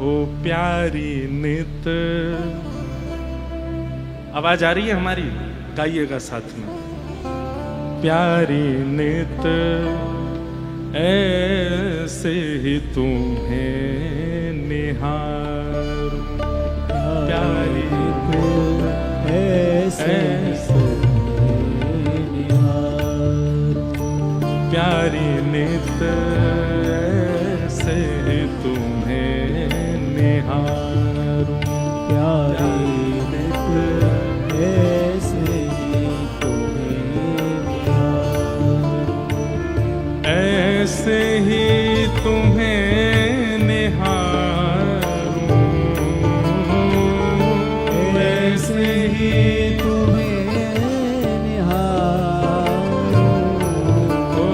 ओ प्यारी नित। आवाज आ रही है हमारी? गाइएगा साथ में। प्यारी नित ऐसे ही तुम्हें निहार। प्यारी नित ऐसे निहार। प्यारी नित ऐसे ही तुम्हें निहार। प्यारी नित ऐसे ही ऐसे ही तुम्हें निहारूं। ऐसे ही तुम्हें निहारूं। ओ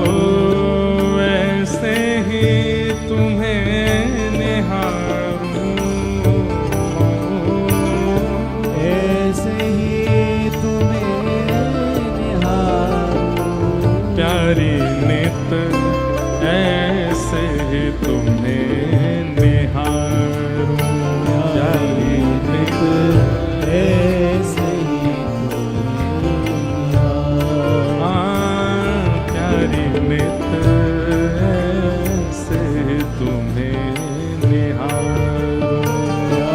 ऐसे ही तुम्हें निहारूं। ऐसे ही तुम्हें निहारूं। प्यारी नित ऐसे ही तुम्हें निहारूं। प्यारी नित ऐसे ही प्यारी नित ऐसे ही तुम्हें निहारूं।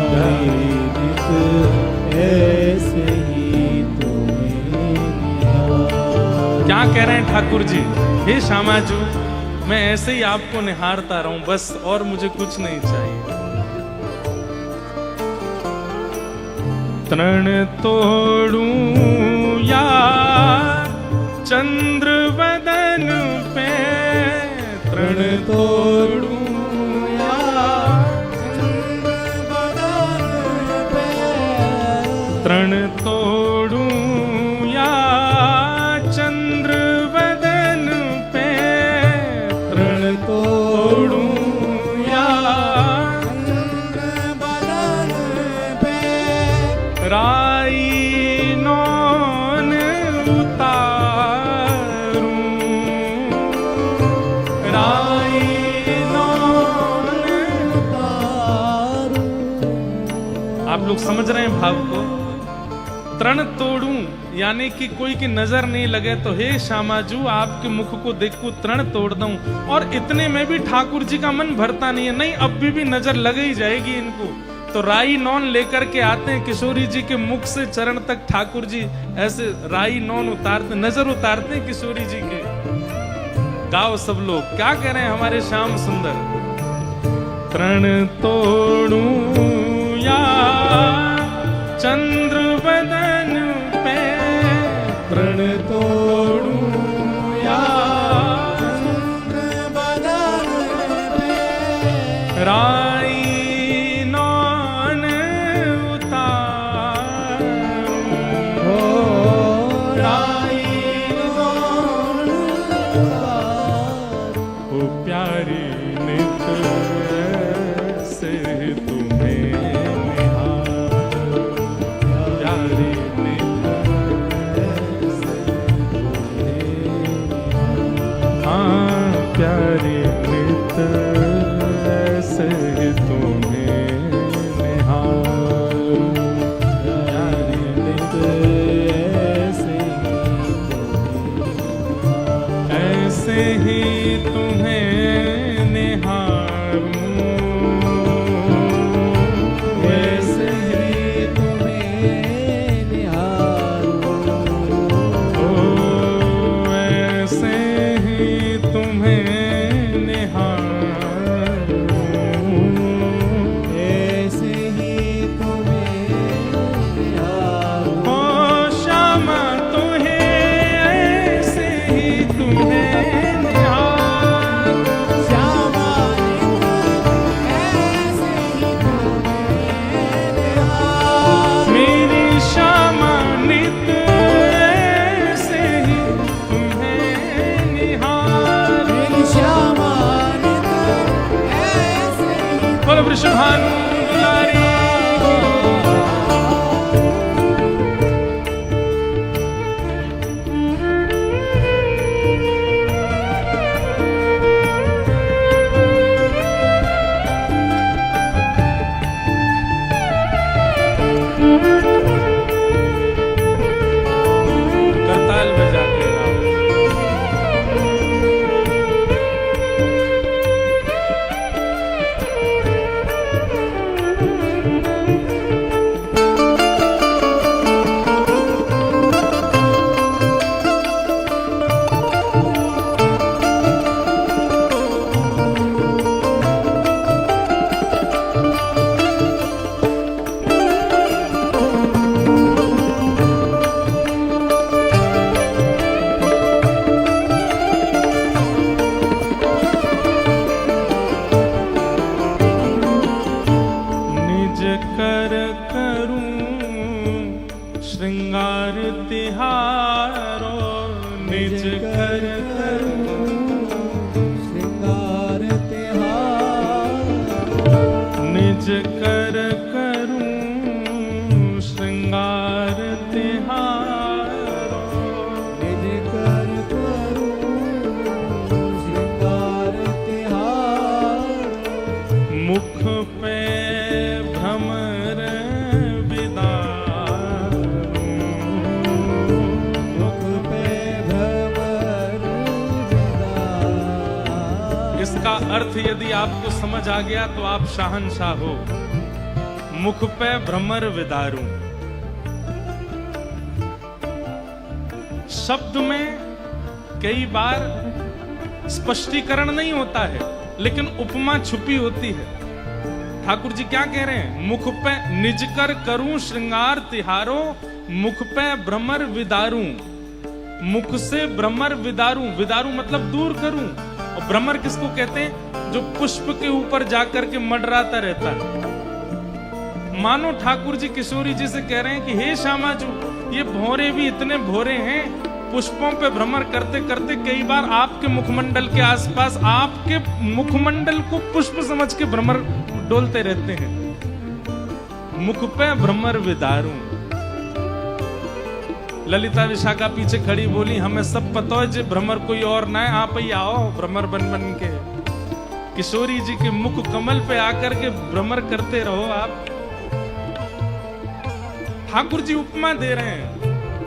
प्यारी नित ऐसे ही तुम्हें निहारूं। क्या कह रहे हैं ठाकुर जी? हे श्यामाजू, मैं ऐसे ही आपको निहारता रहूं बस, और मुझे कुछ नहीं चाहिए। तृण तोड़ूं या चंद्र वदन पे। तृण तोड़ूं या चंद्र वदन पे। तृण तोड़ूं या चंद्र वदन पे। तृण तोड़ूं या चंद्र वदन पे। राई नौन उतारूं। राई नौन उतारूं। आप लोग समझ रहे हैं भाव को? तृण तोड़ूं यानी कि कोई की नजर नहीं लगे तो हे श्यामाजू, आपके मुख को देखूं तृण तोड़ दूं। और इतने में भी ठाकुर जी का मन भरता नहीं है। नहीं, अब भी नजर लग ही जाएगी इनको। तो राई नौन लेकर के आते हैं किशोरी जी के मुख से चरण तक। ठाकुर जी ऐसे राई नौन उतारते, नजर उतारते हैं किशोरी जी के। गाओ सब लोग, क्या कह रहे हैं हमारे श्याम सुंदर? तृण तोड़ूं या चंद्र वदन पे। तृण तोड़ूं या चंद्र वदन पे। राई नौन उतारूं। राई नौन उतारूं। ओ प्यारी नित ऐसे तुम्हें निहारूं। प्यारी नित ऐसे प्यारी नित ऐसे तुम्हें निहारूं। प्यारी नित ऐसे ही तुम्हें निहारूं। ऐसे ही तुम्हें निहारूं। ओ ऐसे ही तुम्हें निहारूं। ऐसे ही तुम्हें निहारूं। ओ श्यामा तुम्हें ऐसे ही तुम्हें निहारूं। श्यामा ऐसे ही तुम्हें निहारूं। मेरी श्यामा नित ऐसे ही तुम्हें निहारूं। मेरी श्यामा नित ऐसे ही। बोलो वृषभानु दुलारी। निज कर करूं श्रृंगार तिहारो, निज कर करूं श्रृंगार तिहारो, मुख पे भ्रमर विदारूं, मुख पे भ्रमर विदारूं। इसका अर्थ यदि आपको समझ आ गया तो आप शाहनशाह हो। मुख पे भ्रमर विदारूं, शब्द में कई बार स्पष्टीकरण नहीं होता है, लेकिन उपमा छुपी होती है। ठाकुर जी क्या कह रहे हैं? मुख पे निज कर करूं श्रृंगार तिहारो, मुख पे भ्रमर विदारूं। मुख से भ्रमर विदारूं, विदारूं मतलब दूर करूं। और भ्रमर किसको कहते हैं? जो पुष्प के ऊपर जाकर के मंडराता रहता है। मानो ठाकुर जी किशोरी जी से कह रहे हैं कि हे श्यामाजू, ये भौरे भी इतने भौरे हैं, पुष्पों पे भ्रमर करते करते कई बार आपके मुखमंडल के आसपास, आपके मुखमंडल को पुष्प समझ के भ्रमर डोलते रहते हैं। मुख पे भ्रमर विदारूं। ललिता विशाखा पीछे खड़ी बोली, हमें सब पता है जे भ्रमर कोई और ना है, आप ही आओ भ्रमर बन बन के किशोरी जी के मुख कमल पे आकर के भ्रमर करते रहो आप। ठाकुर जी उपमा दे रहे हैं,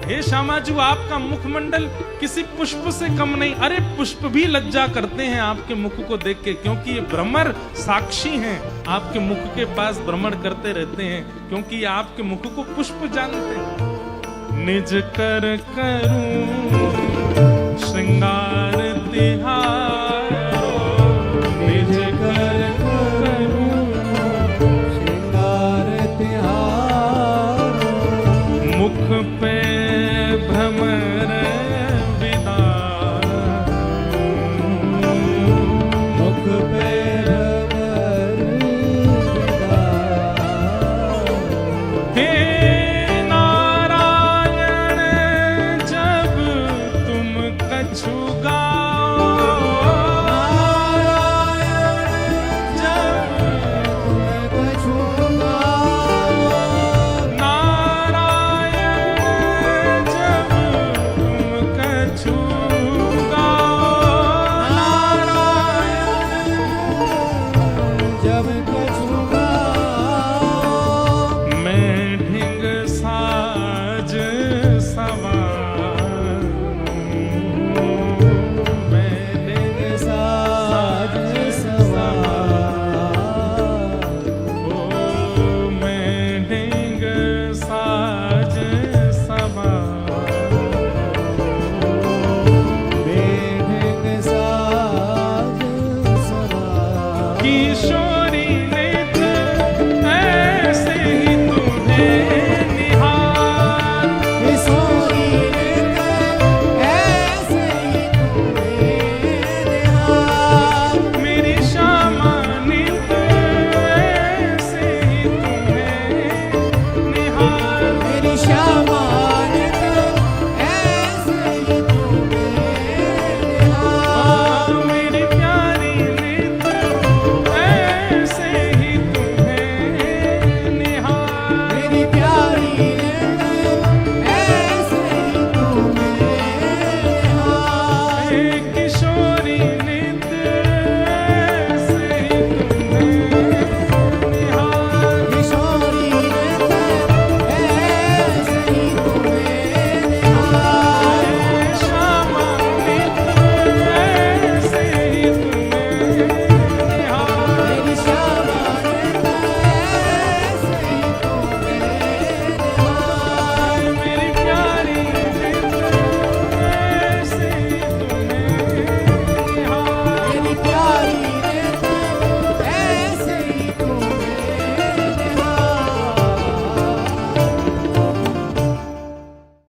हे श्यामाजू, आपका मुखमंडल किसी पुष्प से कम नहीं। अरे पुष्प भी लज्जा करते हैं आपके मुख को देख के, क्योंकि ये भ्रमर साक्षी हैं, आपके मुख के पास भ्रमण करते रहते हैं, क्योंकि ये आपके मुख को पुष्प जानते हैं। निज कर करूं